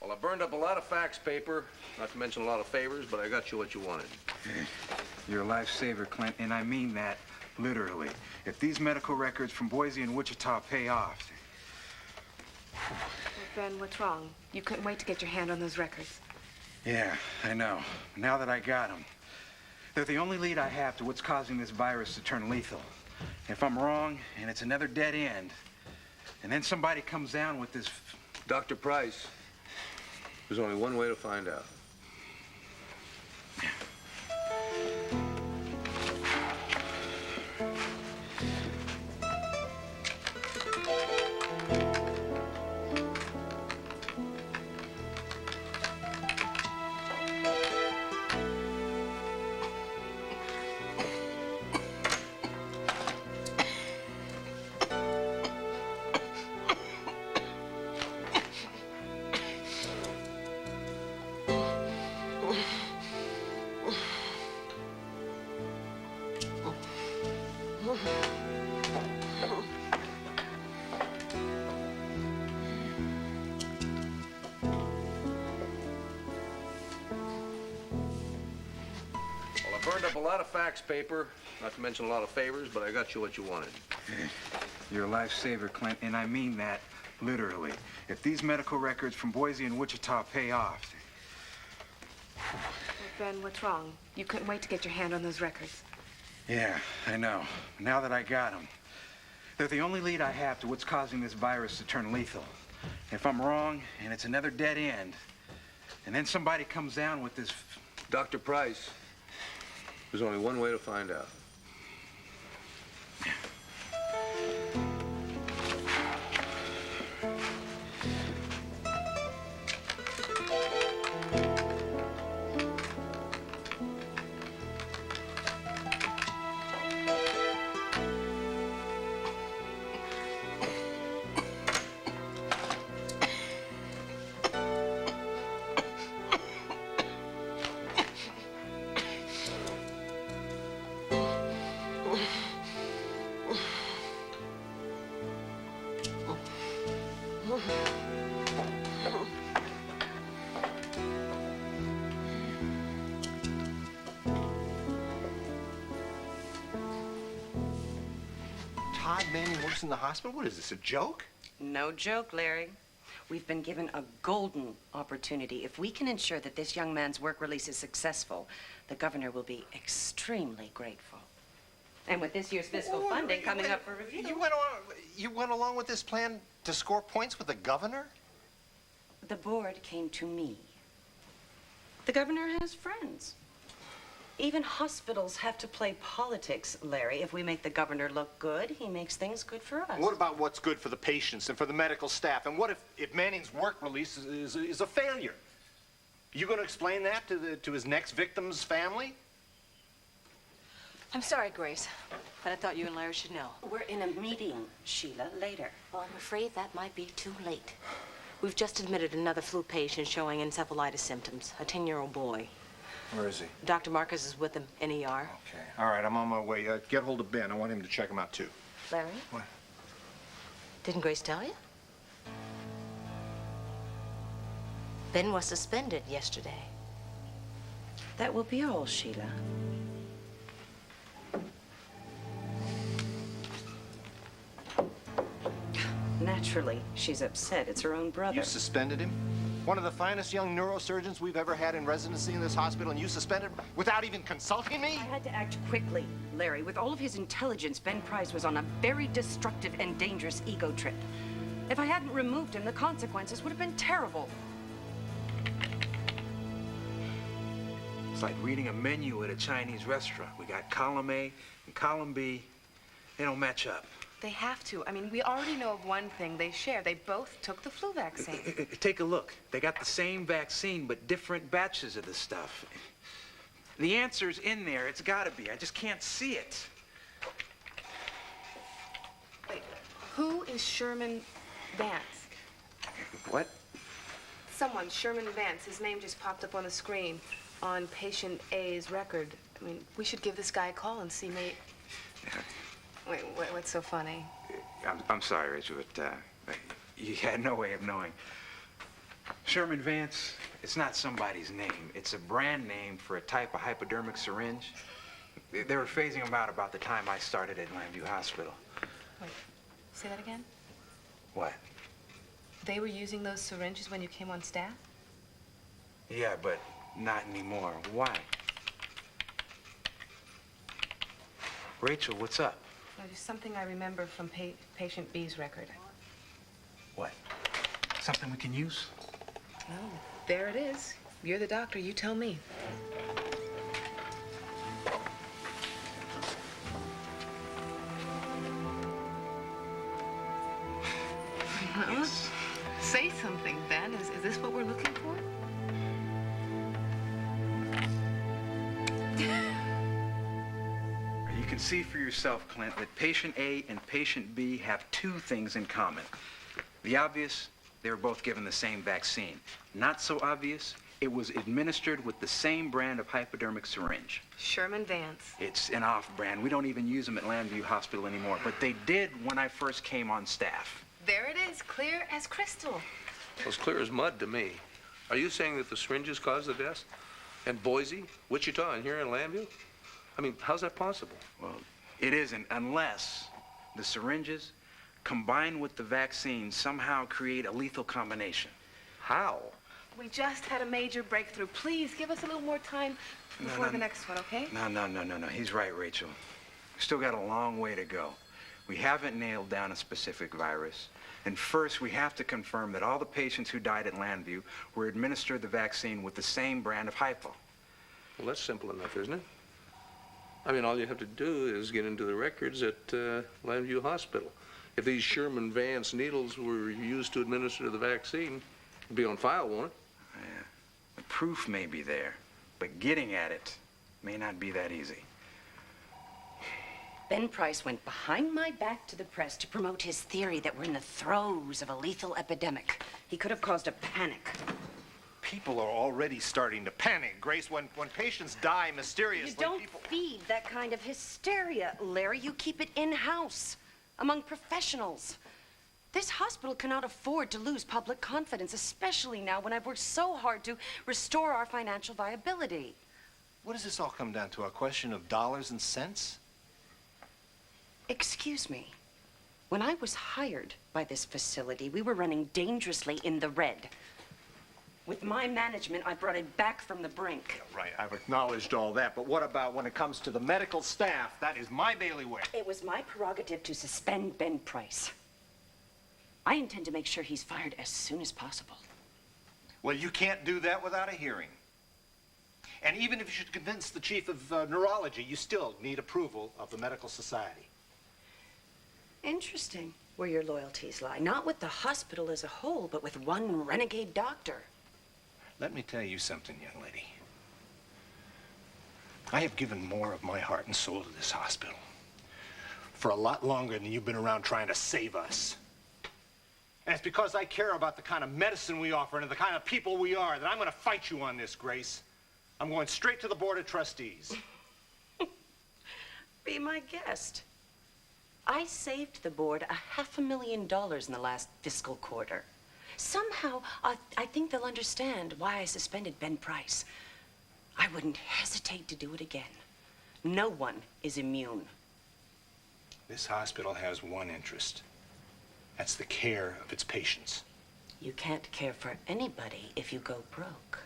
Well, I burned up a lot of fax paper, not to mention a lot of favors, but I got you what you wanted. You're a lifesaver, Clint, and I mean that literally. If these medical records from Boise and Wichita pay off... Well, Ben, what's wrong? You couldn't wait to get your hand on those records. Yeah, I know. Now that I got them, they're the only lead I have to what's causing this virus to turn lethal. If I'm wrong, and it's another dead end, and then somebody comes down with this... Dr. Price, there's only one way to find out. Burned up a lot of fax paper, not to mention a lot of favors, but I got you what you wanted. You're a lifesaver, Clint, and I mean that literally. If these medical records from Boise and Wichita pay off... Well, Ben, what's wrong? You couldn't wait to get your hand on those records. Yeah, I know. Now that I got them, they're the only lead I have to what's causing this virus to turn lethal. If I'm wrong, and it's another dead end, and then somebody comes down with this... Dr. Price, there's only one way to find out. Todd Manning works in the hospital? What is this, a joke? No joke, Larry. We've been given a golden opportunity. If we can ensure that this young man's work release is successful, the governor will be extremely grateful. And with this year's fiscal funding coming up for review... You went along with this plan to score points with the governor? The board came to me. The governor has friends. Even hospitals have to play politics, Larry. If we make the governor look good, he makes things good for us. What about what's good for the patients and for the medical staff? And what if Manning's work release is a failure? You going to explain that to his next victim's family? I'm sorry, Grace, but I thought you and Larry should know. We're in a meeting, Sheila, later. Well, I'm afraid that might be too late. We've just admitted another flu patient showing encephalitis symptoms, a 10-year-old boy. Where is he? Dr. Marcus is with him in ER. Okay. All right, I'm on my way. Get hold of Ben. I want him to check him out, too. Larry? What? Didn't Grace tell you? Ben was suspended yesterday. That will be all, Sheila. Naturally, she's upset. It's her own brother. You suspended him? One of the finest young neurosurgeons we've ever had in residency in this hospital, and you suspended him without even consulting me? I had to act quickly, Larry. With all of his intelligence, Ben Price was on a very destructive and dangerous ego trip. If I hadn't removed him, the consequences would have been terrible. It's like reading a menu at a Chinese restaurant. We got column A and column B. They don't match up. They have to. I mean, we already know of one thing they share. They both took the flu vaccine. Take a look. They got the same vaccine, but different batches of the stuff. The answer's in there. It's got to be. I just can't see it. Wait, who is Sherman Vance? What? Someone, Sherman Vance. His name just popped up on the screen on patient A's record. I mean, we should give this guy a call and see maybe... Wait, what's so funny? I'm sorry, Rachel, but you had no way of knowing. Sherman Vance, it's not somebody's name. It's a brand name for a type of hypodermic syringe. They were phasing them out about the time I started at Llanview Hospital. Wait, say that again? What? They were using those syringes when you came on staff? Yeah, but not anymore. Why? Rachel, what's up? No, just something I remember from patient B's record. What? Something we can use? No, there it is. You're the doctor, you tell me. Well, say something, Ben. Is this what we're looking for? You can see for yourself, Clint, that patient A and patient B have two things in common. The obvious, they were both given the same vaccine. Not so obvious, it was administered with the same brand of hypodermic syringe. Sherman Vance. It's an off-brand. We don't even use them at Llanview Hospital anymore, but they did when I first came on staff. There it is, clear as crystal. Well, it's clear as mud to me. Are you saying that the syringes caused the deaths? In Boise, Wichita, and here in Llanview? I mean, how's that possible? Well, it isn't unless the syringes combined with the vaccine somehow create a lethal combination. How? We just had a major breakthrough. Please give us a little more time before the next one, okay? No. He's right, Rachel. We've still got a long way to go. We haven't nailed down a specific virus. And first, we have to confirm that all the patients who died at Llanview were administered the vaccine with the same brand of hypo. Well, that's simple enough, isn't it? I mean, all you have to do is get into the records at Llanview Hospital. If these Sherman Vance needles were used to administer the vaccine, it'd be on file, won't it? Yeah. The proof may be there, but getting at it may not be that easy. Ben Price went behind my back to the press to promote his theory that we're in the throes of a lethal epidemic. He could have caused a panic. People are already starting to panic, Grace. When patients die mysteriously, You don't feed that kind of hysteria, Larry. You keep it in-house, among professionals. This hospital cannot afford to lose public confidence, especially now when I've worked so hard to restore our financial viability. What does this all come down to? A question of dollars and cents? Excuse me. When I was hired by this facility, we were running dangerously in the red. With my management, I brought it back from the brink. Right, I've acknowledged all that, but what about when it comes to the medical staff? That is my bailiwick. It was my prerogative to suspend Ben Price. I intend to make sure he's fired as soon as possible. Well, you can't do that without a hearing. And even if you should convince the chief of neurology, you still need approval of the medical society. Interesting where your loyalties lie. Not with the hospital as a whole, but with one renegade doctor. Let me tell you something, young lady. I have given more of my heart and soul to this hospital for a lot longer than you've been around trying to save us. And it's because I care about the kind of medicine we offer and the kind of people we are that I'm going to fight you on this, Grace. I'm going straight to the Board of Trustees. Be my guest. I saved the board $500,000 in the last fiscal quarter. Somehow, I think they'll understand why I suspended Ben Price. I wouldn't hesitate to do it again. No one is immune. This hospital has one interest. That's the care of its patients. You can't care for anybody if you go broke.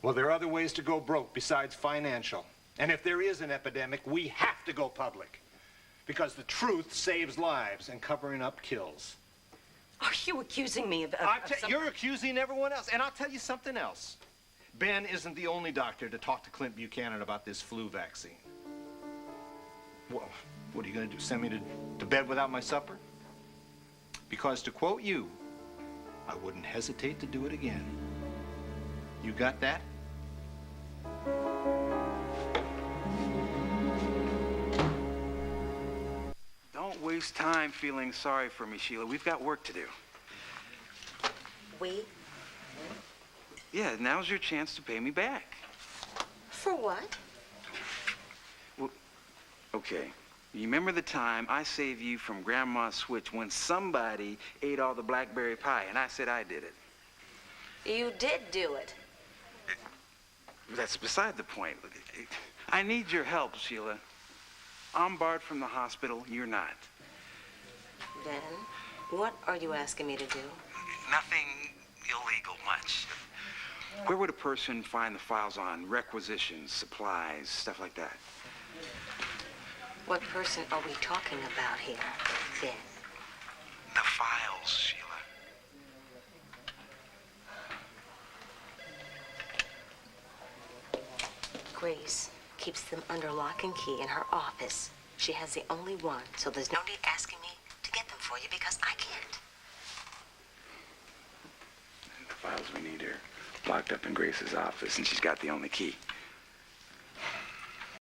Well, there are other ways to go broke besides financial. And if there is an epidemic, we have to go public. Because the truth saves lives and covering up kills. Are you accusing me of You're accusing everyone else. And I'll tell you something else. Ben isn't the only doctor to talk to Clint Buchanan about this flu vaccine. Well, what are you going to do? Send me to bed without my supper? Because to quote you, I wouldn't hesitate to do it again. You got that? Don't waste time feeling sorry for me, Sheila. We've got work to do. We? Yeah, now's your chance to pay me back. For what? Well, okay. You remember the time I saved you from Grandma's switch when somebody ate all the blackberry pie, and I said I did it? You did do it. That's beside the point. I need your help, Sheila. I'm barred from the hospital. You're not. Ben, what are you asking me to do? Nothing illegal much. Where would a person find the files on requisitions, supplies, stuff like that? What person are we talking about here, Ben? The files, Sheila. Grace keeps them under lock and key in her office. She has the only one, so there's no need asking me to get them for you because I can't. The files we need are locked up in Grace's office, and she's got the only key.